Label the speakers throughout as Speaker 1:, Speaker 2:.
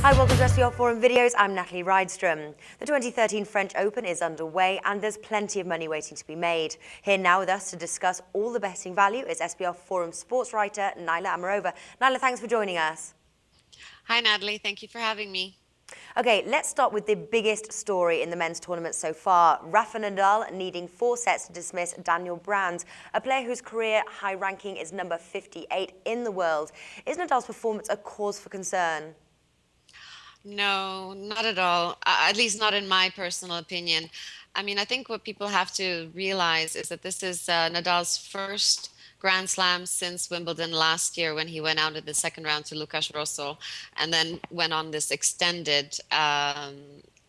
Speaker 1: Hi, welcome to SBRForum Videos. I'm Natalie Rydström. The 2013 French Open is underway and there's plenty of money waiting to be made. Here now with us to discuss all the betting value is SBRForum sportswriter Nila Amerova. Nila, thanks for joining us.
Speaker 2: Hi, Natalie. Thank you for having me.
Speaker 1: Okay, let's start with the biggest story in the men's tournament so far. Rafa Nadal needing 4 sets to dismiss Daniel Brands, a player whose career high ranking is number 58 in the world. Is Nadal's performance a cause for concern?
Speaker 2: No, not at all. At least not in my personal opinion. I mean, I think what people have to realize is that this is Nadal's first Grand Slam since Wimbledon last year when he went out in the second round to Lucas Rosol and then went on this extended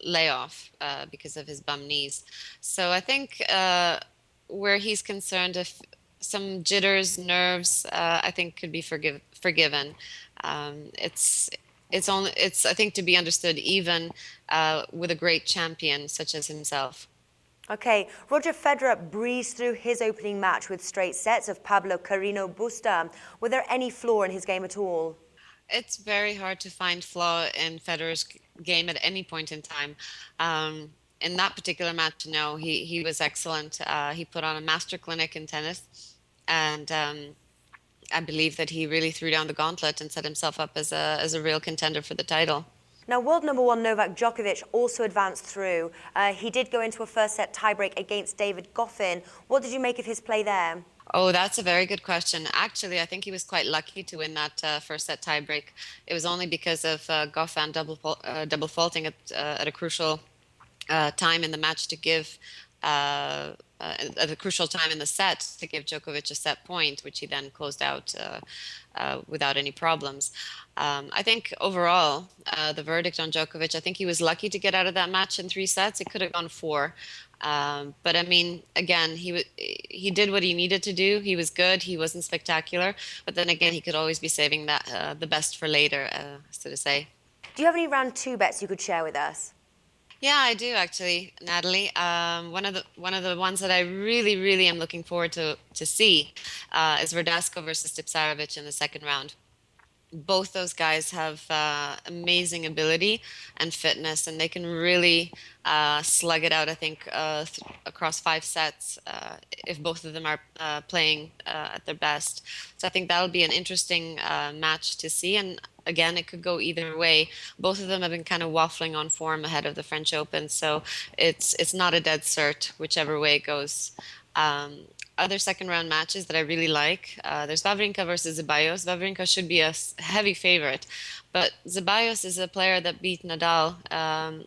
Speaker 2: layoff because of his bum knees. So I think where he's concerned, if some jitters, nerves, I think could be forgiven. It's I think to be understood even with a great champion such as himself.
Speaker 1: Okay, Roger Federer breezed through his opening match with straight sets of Pablo Carreno Busta. Were there any flaw in his game at all?
Speaker 2: It's very hard to find flaw in Federer's game at any point in time. In that particular match, no, he was excellent. He put on a master clinic in tennis, and I believe that he really threw down the gauntlet and set himself up as a real contender for the title.
Speaker 1: Now, world number one Novak Djokovic also advanced through. He did go into a first set tiebreak against David Goffin. What did you make of his play there?
Speaker 2: Oh, that's a very good question. Actually, I think he was quite lucky to win that first set tiebreak. It was only because of Goffin double faulting at a crucial time in the match to give at a crucial time in the set to give Djokovic a set point, which he then closed out without any problems. I think overall, the verdict on Djokovic, I think he was lucky to get out of that match in 3 sets. It could have gone 4. But I mean, again, he did what he needed to do. He was good. He wasn't spectacular. But then again, he could always be saving that the best for later, so to say.
Speaker 1: Do you have any round 2 bets you could share with us?
Speaker 2: Yeah, I do actually, Natalie. One of the ones that I really am looking forward to see is Verdasco versus Tipsarevic in the second round. Both those guys have amazing ability and fitness, and they can really slug it out, I think, across 5 sets if both of them are playing at their best. So I think that'll be an interesting match to see. And again, it could go either way. Both of them have been kind of waffling on form ahead of the French Open, so it's not a dead cert, whichever way it goes. Other second round matches that I really like. There's Wawrinka versus Zeballos. Wawrinka should be a heavy favorite, but Zeballos is a player that beat Nadal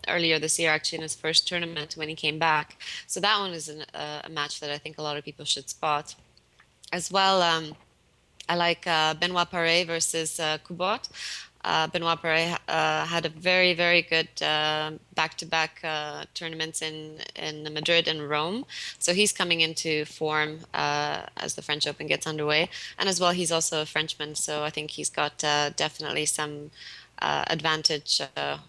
Speaker 2: earlier this year, actually in his first tournament when he came back. So that one is a match that I think a lot of people should spot. As well, I like Benoit Paire versus Kubot. Benoit Paire had a very good back-to-back tournaments in Madrid and Rome. So he's coming into form as the French Open gets underway. And as well, he's also a Frenchman, so I think he's got definitely some advantage, a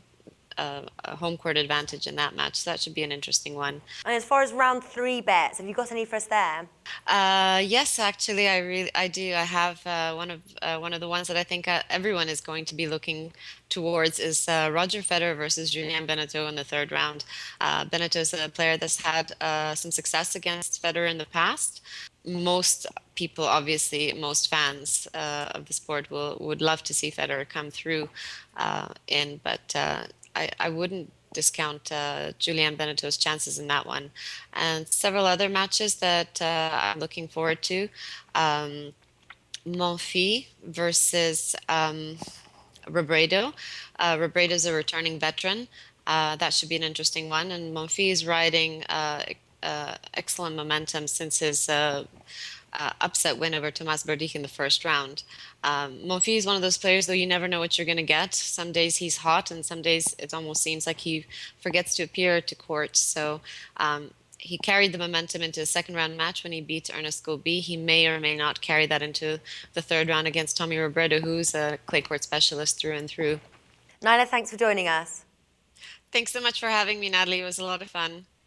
Speaker 2: home court advantage in that match. So that should be an interesting one.
Speaker 1: And as far as round 3 bets, have you got any for us there?
Speaker 2: Yes, actually, I do. I have one of the ones that I think everyone is going to be looking towards is Roger Federer versus Julien Benneteau in the third round. Benneteau is a player that's had some success against Federer in the past. Most people, obviously, most fans of the sport would love to see Federer come through but I wouldn't discount Julien Benneteau's chances in that one. And several other matches that I'm looking forward to. Monfils versus Robredo. Robredo's a returning veteran. That should be an interesting one. And Monfils is riding excellent momentum since his upset win over Tomas Berdych in the first round. Monfils is one of those players, though, you never know what you're going to get. Some days he's hot, and some days it almost seems like he forgets to appear to court. So he carried the momentum into the second round match when he beat Ernest Gulbi. He may or may not carry that into the third round against Tommy Robredo, who's a clay court specialist through and through.
Speaker 1: Nila, thanks for joining us.
Speaker 2: Thanks so much for having me, Natalie. It was a lot of fun.